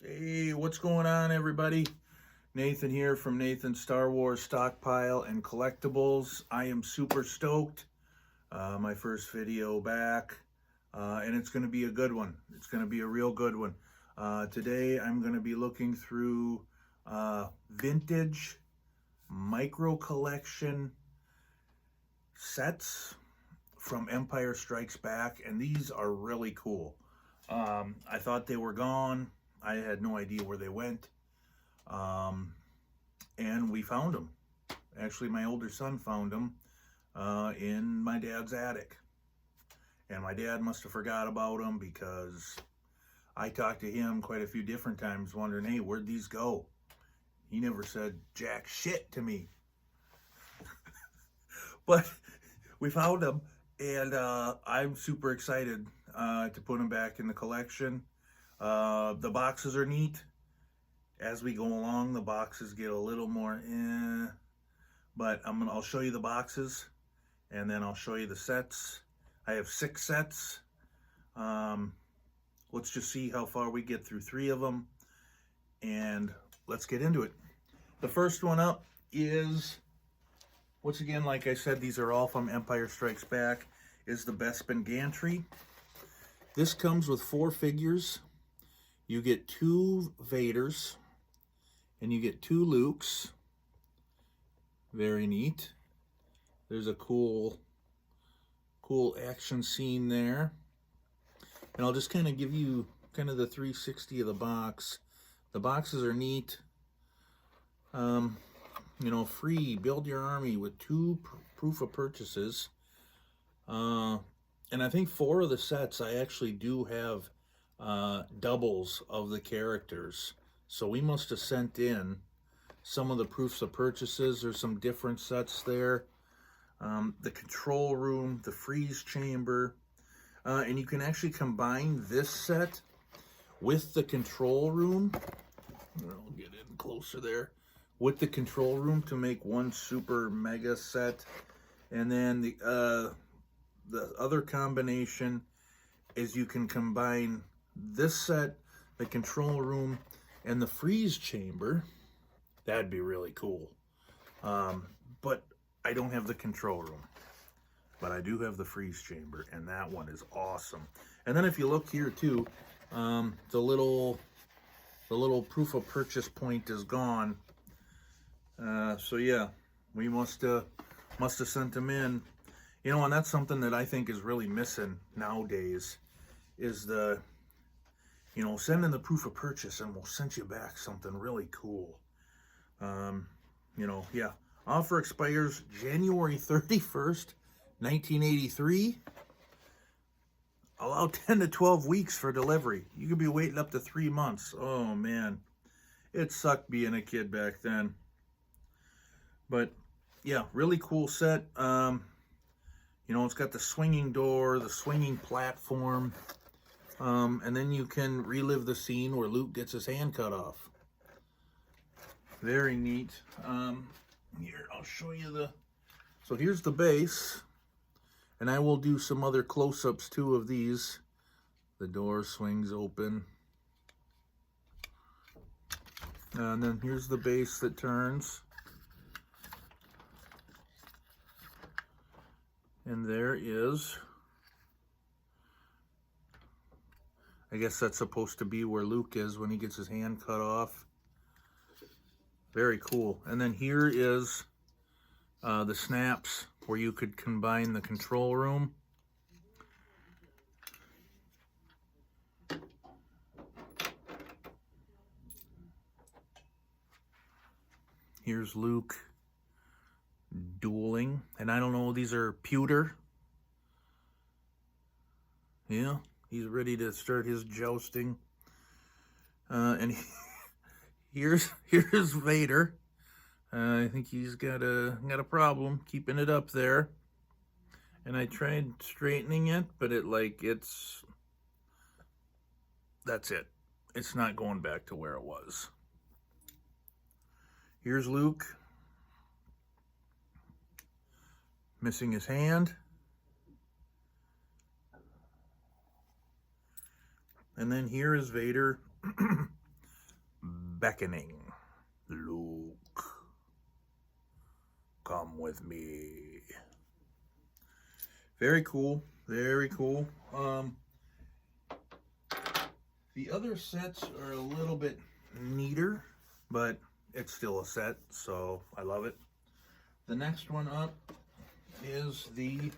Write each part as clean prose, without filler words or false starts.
Hey, what's going on, everybody? Nathan here from Nathan's Star Wars Stockpile and Collectibles. I am super stoked. My first video back, and it's going to be a good one. It's going to be a real good one. Today, I'm going to be looking through vintage micro collection sets from Empire Strikes Back, and these are really cool. I thought they were gone. I had no idea where they went. And we found them. Actually, my older son found them in my dad's attic. And my dad must have forgot about them because I talked to him quite a few different times wondering, hey, where'd these go? He never said jack shit to me. But we found them, and I'm super excited to put them back in the collection. The boxes are neat. As we go along, the boxes get a little more but I'll show you the boxes, and then I'll show you the sets. I have 6 sets. Let's just see how far we get through 3 of them, and let's get into it. The first one up is, once again, like I said, these are all from Empire Strikes Back, is the Bespin Gantry. This comes with 4 figures. You get 2 Vaders, and you get 2 Lukes. Very neat. There's a cool action scene there. And I'll just kind of give you kind of the 360 of the box. The boxes are neat. Free, build your army with 2 proof of purchases. And I think 4 of the sets I actually do have doubles of the characters. So we must have sent in some of the proofs of purchases. There's some different sets there. The control room, the freeze chamber, and you can actually combine this set with the control room. I'll get in closer there. With the control room to make one super mega set. And then the other combination is you can combine this set, the control room, and the freeze chamber. That'd be really cool. But I don't have the control room. But I do have the freeze chamber, and that one is awesome. And then if you look here too, the little proof of purchase point is gone. So yeah, we must have sent them in. And that's something that I think is really missing nowadays, is the, send in the proof of purchase and we'll send you back something really cool. Yeah. Offer expires January 31st, 1983. Allow 10 to 12 weeks for delivery. You could be waiting up to 3 months. Oh, man. It sucked being a kid back then. But, yeah, really cool set. It's got the swinging door, the swinging platform. And then you can relive the scene where Luke gets his hand cut off. Very neat. Here, I'll show you so here's the base. And I will do some other close-ups too of these. The door swings open. And then here's the base that turns. And there is, I guess that's supposed to be where Luke is when he gets his hand cut off. Very cool. And then here is the snaps where you could combine the control room. Here's Luke dueling. And I don't know, these are pewter. Yeah, he's ready to start his jousting. And here's Vader. I think he's got a problem keeping it up there. And I tried straightening it, but that's it. It's not going back to where it was. Here's Luke. Missing his hand. And then here is Vader beckoning. Luke, come with me. Very cool. Very cool. The other sets are a little bit neater, but it's still a set, so I love it. The next one up is the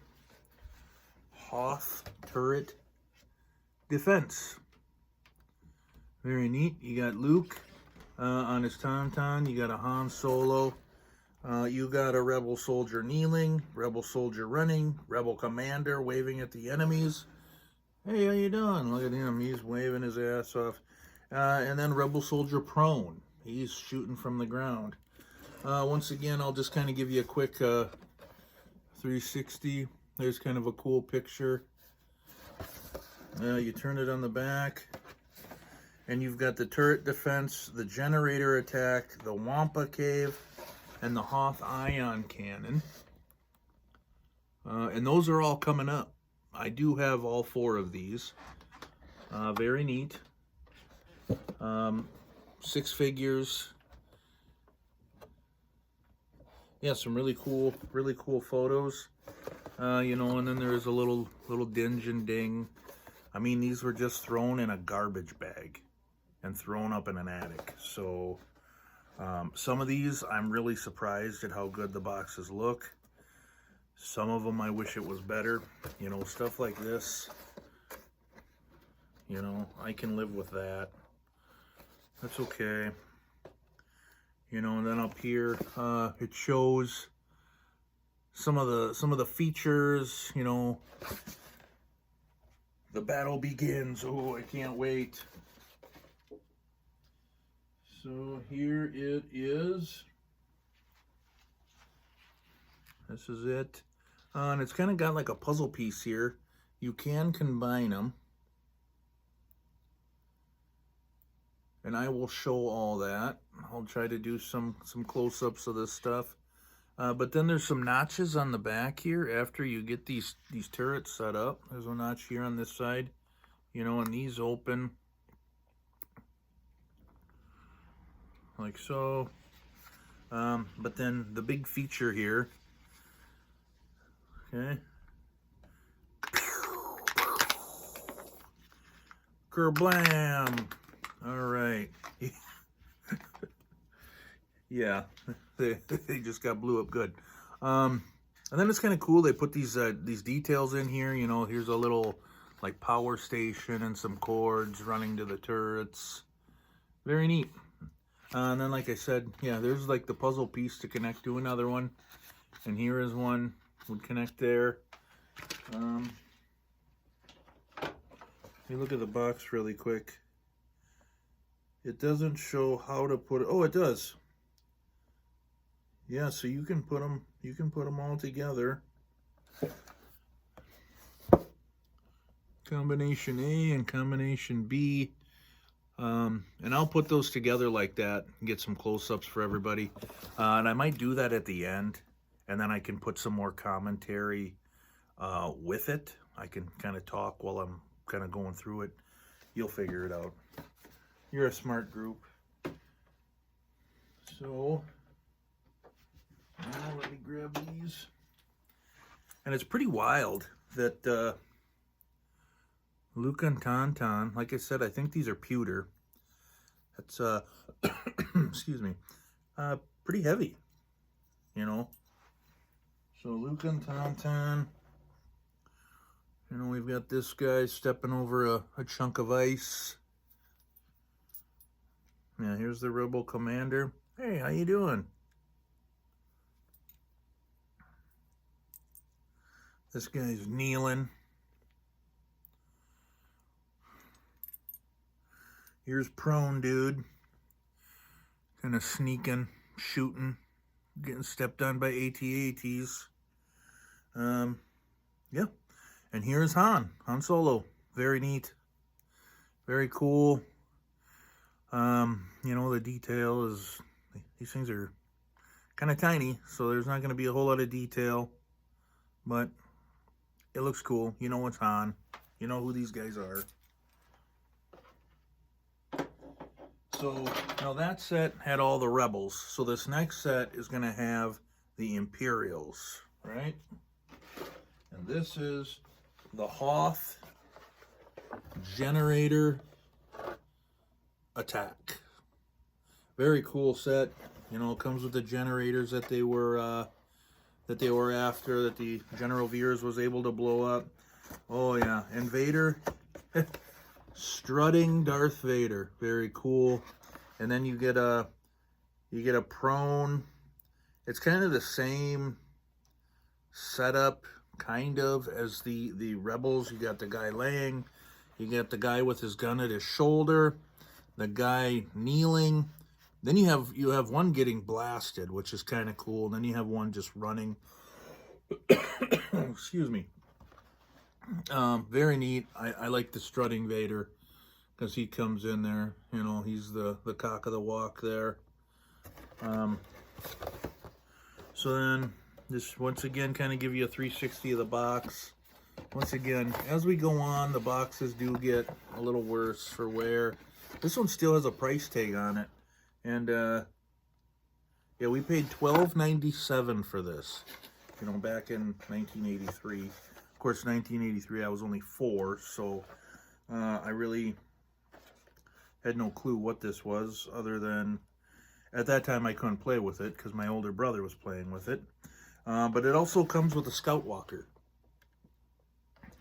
Hoth Turret Defense. Very neat. You got Luke on his Tauntaun. You got a Han Solo. You got a Rebel soldier kneeling, Rebel soldier running, Rebel commander waving at the enemies. Hey, how you doing? Look at him. He's waving his ass off. And then Rebel soldier prone. He's shooting from the ground. Once again, I'll just kind of give you a quick 360. There's kind of a cool picture. You turn it on the back, and you've got the turret defense, the generator attack, the Wampa cave, and the Hoth ion cannon. And those are all coming up. I do have all 4 of these. Very neat. 6 figures. Yeah, some really cool photos. You know, and then there's a little dinge and ding. I mean, these were just thrown in a garbage bag and thrown up in an attic. So some of these, I'm really surprised at how good the boxes look. Some of them I wish it was better. You know, stuff like this, you know, I can live with that. That's okay. You know, and then up here, it shows some of the features, you know. The battle begins. Oh, I can't wait. So here it is. This is it. And it's kind of got like a puzzle piece here. You can combine them. And I will show all that. I'll try to do some close-ups of this stuff. But then there's some notches on the back here after you get these turrets set up. There's a notch here on this side, you know, and these open like so. But then the big feature here, okay. Kerblam! All right. Yeah, they just got blew up good. And then it's kind of cool. They put these details in here. You know, here's a little like power station and some cords running to the turrets. Very neat. And then, like I said, yeah, there's like the puzzle piece to connect to another one. And here is one would connect there. You look at the box really quick. It doesn't show how to put it. Oh, it does. Yeah, so you can put them all together. Combination A and combination B. And I'll put those together like that and get some close-ups for everybody. And I might do that at the end, and then I can put some more commentary with it. I can kind of talk while I'm kind of going through it. You'll figure it out. You're a smart group. So now let me grab these. And it's pretty wild that Luke and Tauntaun, like I said, I think these are pewter. That's excuse me, pretty heavy, you know. So Luke and Tauntaun, you know, we've got this guy stepping over a chunk of ice. Yeah, here's the Rebel commander. Hey, how you doing? This guy's kneeling. Here's prone dude. Kind of sneaking, shooting, getting stepped on by AT-ATs. Yeah. And here's Han Solo. Very neat. Very cool. You know, the detail is, these things are kind of tiny, so there's not going to be a whole lot of detail, but it looks cool. You know it's Han. You know who these guys are. So now that set had all the Rebels. So this next set is going to have the Imperials, right? And this is the Hoth Generator Attack. Very cool set. You know, it comes with the generators that they were after, that the General Veers was able to blow up. Oh yeah, and Vader, strutting Darth Vader, very cool. And then you get a prone. It's kind of the same setup, kind of, as the Rebels. You got the guy laying, you got the guy with his gun at his shoulder, the guy kneeling. Then you have one getting blasted, which is kind of cool. And then you have one just running. Excuse me. Very neat. I like the strutting Vader, because he comes in there. You know, he's the cock of the walk there. So then, this once again kind of give you a 360 of the box. Once again, as we go on, the boxes do get a little worse for wear. This one still has a price tag on it. And, yeah, we paid $12.97 for this, you know, back in 1983. Of course, 1983, I was only 4, so I really had no clue what this was, other than, at that time, I couldn't play with it, because my older brother was playing with it. But it also comes with a Scout Walker.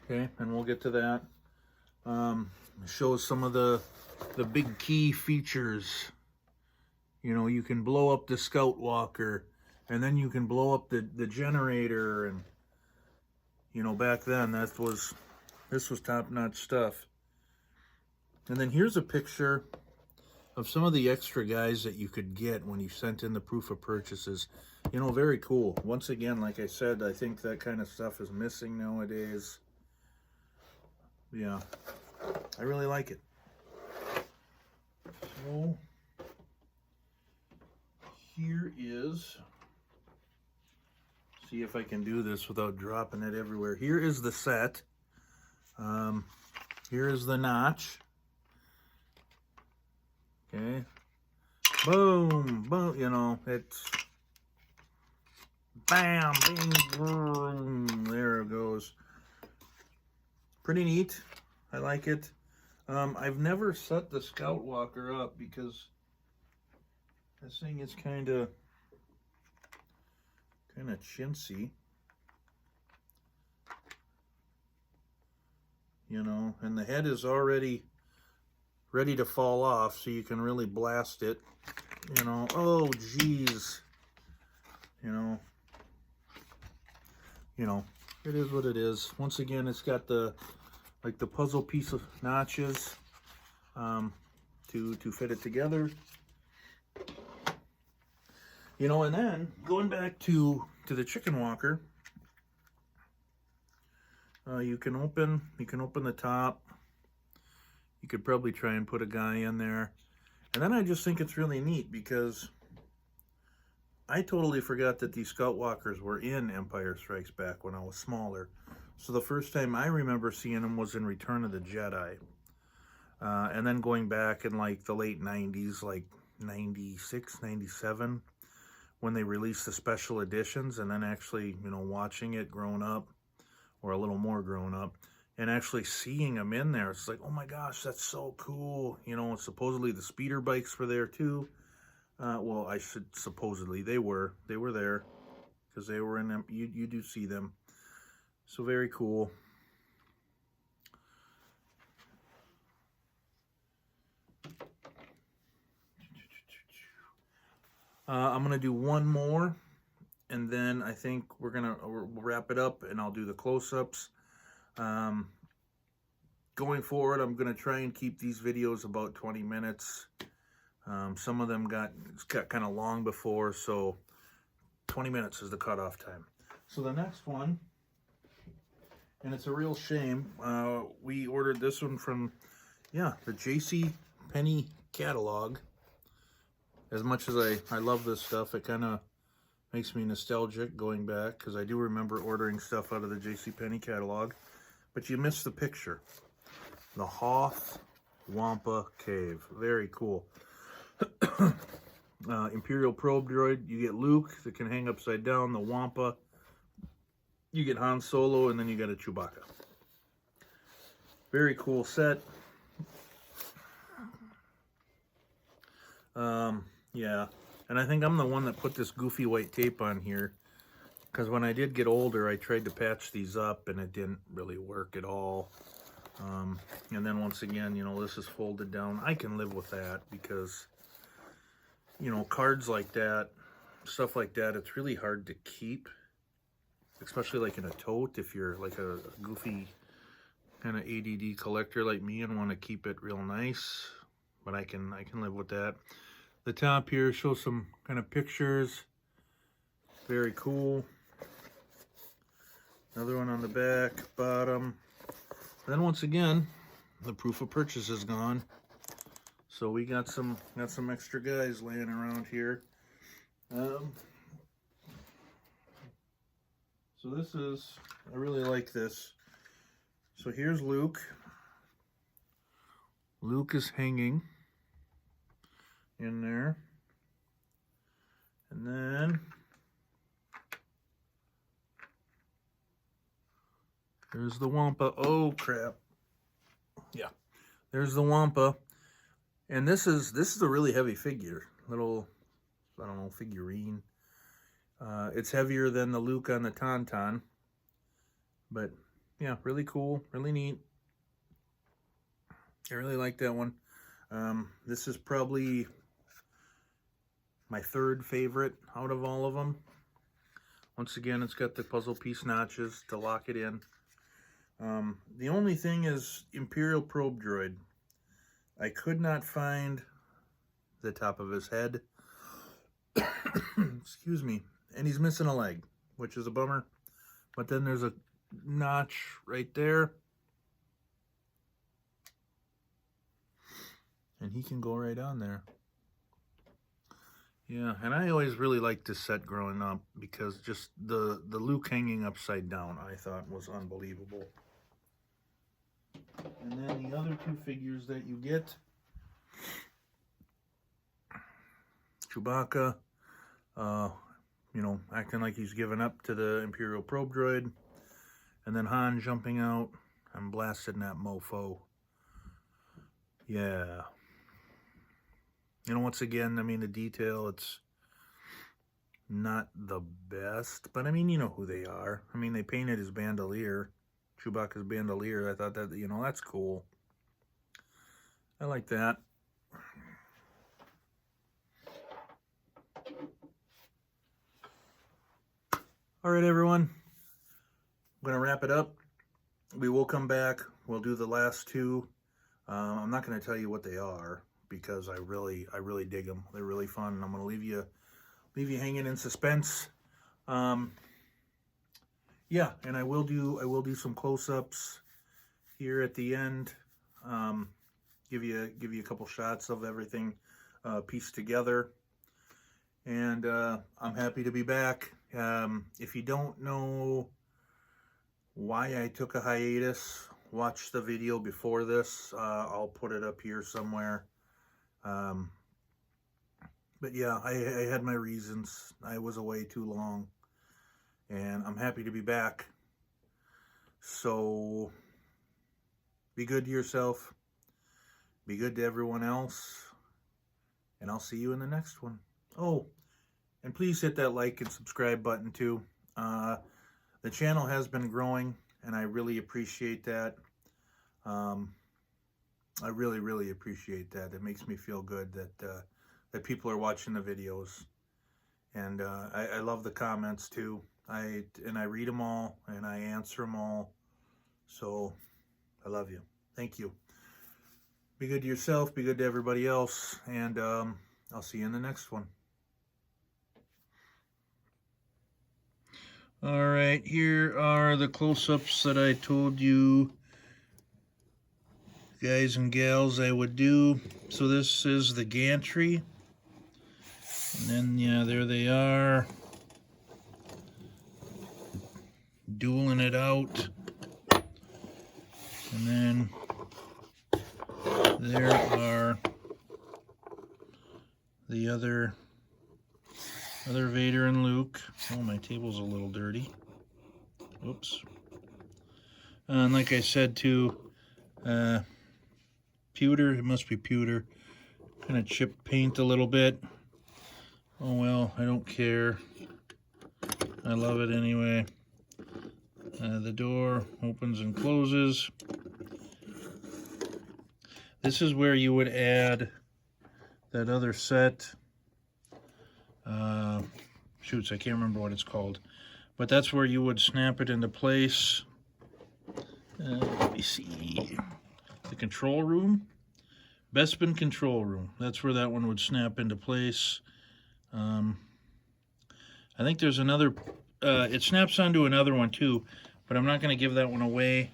Okay, and we'll get to that. It shows some of the big key features. You know, you can blow up the Scout Walker, and then you can blow up the generator, and, you know, back then, this was top-notch stuff. And then here's a picture of some of the extra guys that you could get when you sent in the proof of purchases. You know, very cool. Once again, like I said, I think that kind of stuff is missing nowadays. Yeah, I really like it. So here is, see if I can do this without dropping it everywhere. Here is the set. Here is the notch. Okay. Boom, boom, you know, it's bam, bing, boom. There it goes. Pretty neat. I like it. I've never set the Scout Walker up because this thing is kind of chintzy, you know, and the head is already ready to fall off, so you can really blast it, you know. Oh geez, you know, it is what it is. Once again, it's got the puzzle piece of notches to fit it together. You know, and then going back to the Chicken Walker, you can open the top. You could probably try and put a guy in there. And then I just think it's really neat because I totally forgot that these Scout Walkers were in Empire Strikes Back when I was smaller. So the first time I remember seeing them was in Return of the Jedi. And then going back in like the late 90s, like 96, 97, when they released the special editions, and then actually, you know, watching it grown up, or a little more grown up, and actually seeing them in there, it's like, oh my gosh, that's so cool. You know, supposedly the speeder bikes were there too. Well, I should supposedly, they were there, because they were in them. You do see them. So very cool. I'm going to do one more, and then I think we'll wrap it up, and I'll do the close-ups. Going forward, I'm going to try and keep these videos about 20 minutes. Some of them got kind of long before, so 20 minutes is the cutoff time. So the next one, and it's a real shame, we ordered this one from, yeah, the J.C. Penney catalog. As much as I love this stuff, it kind of makes me nostalgic going back, because I do remember ordering stuff out of the J.C. Penney catalog. But you missed the picture. The Hoth Wampa Cave. Very cool. Imperial Probe Droid. You get Luke that can hang upside down, the Wampa. You get Han Solo, and then you got a Chewbacca. Very cool set. Yeah, and I think I'm the one that put this goofy white tape on here, because when I did get older, I tried to patch these up, and it didn't really work at all. And then once again, you know, this is folded down. I can live with that because, you know, cards like that, stuff like that, it's really hard to keep, especially like in a tote if you're like a goofy kind of ADD collector like me and want to keep it real nice. But I can live with that. The top here shows some kind of pictures. Very cool. Another one on the back, bottom. Then once again, the proof of purchase is gone. So we got some extra guys laying around here. So this is, I really like this. So here's Luke. Luke is hanging in there. And then there's the Wampa. Oh crap. Yeah. There's the Wampa. And this is a really heavy figure. Little, I don't know, figurine. It's heavier than the Luke on the Tauntaun. But yeah, really cool, really neat. I really like that one. This is probably my third favorite out of all of them. Once again, it's got the puzzle piece notches to lock it in. The only thing is Imperial Probe Droid. I could not find the top of his head. Excuse me. And he's missing a leg, which is a bummer. But then there's a notch right there. And he can go right on there. Yeah, and I always really liked this set growing up because just the Luke hanging upside down I thought was unbelievable. And then the other two figures that you get, Chewbacca, you know, acting like he's given up to the Imperial Probe Droid, and then Han jumping out and blasting that mofo. Yeah. You know, once again, I mean, the detail, it's not the best, but I mean, you know who they are. I mean, they painted his bandolier, Chewbacca's bandolier. I thought that, you know, that's cool. I like that. All right, everyone. I'm going to wrap it up. We will come back. We'll do the last two. I'm not going to tell you what they are because I really dig them. They're really fun, and I'm going to leave you hanging in suspense. Yeah, and I will do some close-ups here at the end. Give you a couple shots of everything pieced together. And I'm happy to be back. If you don't know why I took a hiatus, watch the video before this. I'll put it up here somewhere. But yeah, I had my reasons. I was away too long. And I'm happy to be back. So be good to yourself. Be good to everyone else. And I'll see you in the next one. Oh, and please hit that like and subscribe button too. The channel has been growing, and I really appreciate that. I really appreciate that. It makes me feel good that people are watching the videos. And I love the comments too. I read them all, and I answer them all. So I love you. Thank you. Be good to yourself. Be good to everybody else. And I'll see you in the next one. All right, here are the close-ups that I told you, guys and gals, I would do. So this is the gantry. And then, yeah, there they are. Dueling it out. And then there are the other Vader and Luke. Oh, my table's a little dirty. Oops. And like I said too, pewter, it must be pewter. Kind of chipped paint a little bit. Oh well, I don't care. I love it anyway. The door opens and closes. This is where you would add that other set. Shoots, I can't remember what it's called. But that's where you would snap it into place. Let me see. The control room. Bespin control room. That's where that one would snap into place. I think there's another. It snaps onto another one too, but I'm not going to give that one away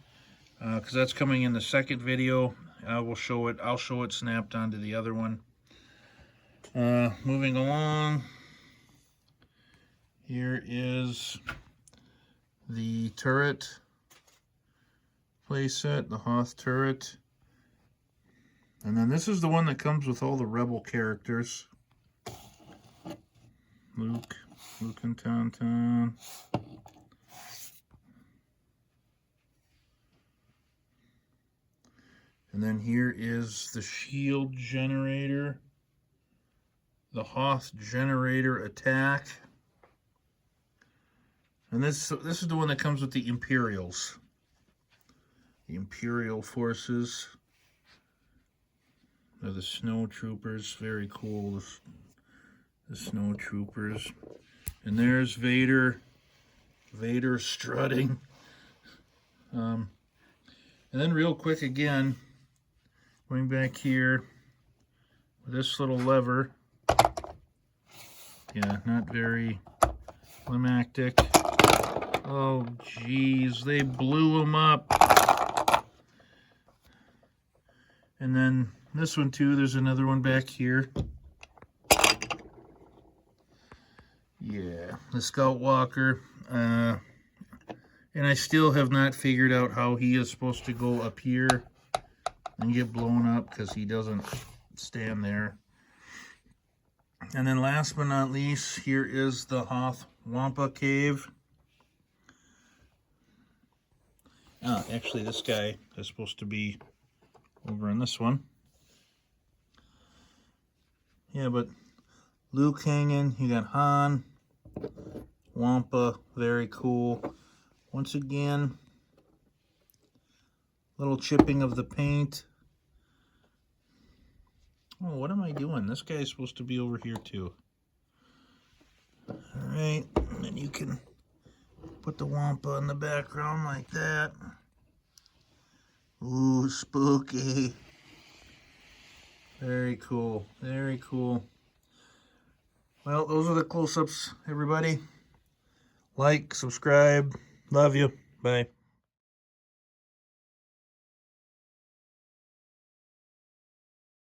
because that's coming in the second video. I'll show it snapped onto the other one. Moving along. Here is the turret playset, the Hoth turret. And then this is the one that comes with all the Rebel characters. Luke and Tauntaun. And then here is the shield generator. The Hoth generator attack. And this is the one that comes with the Imperials. The Imperial forces. They're the snow troopers. Very cool. The snow troopers. And there's Vader. Vader strutting. And then real quick again, going back here, with this little lever. Yeah, not very climactic. Oh, geez, they blew him up. And then this one too, there's another one back here. Yeah, the Scout Walker. And I still have not figured out how he is supposed to go up here and get blown up because he doesn't stand there. And then last but not least, here is the Hoth Wampa Cave. Actually, this guy is supposed to be over in this one. Yeah, but Luke hanging, you got Han, Wampa, very cool. Once again, little chipping of the paint. Oh, what am I doing? This guy's supposed to be over here too. Alright, and then you can put the Wampa in the background like that. Ooh, spooky. Very cool, very cool. Well, those are the close-ups, everybody. Like, subscribe. Love you. Bye.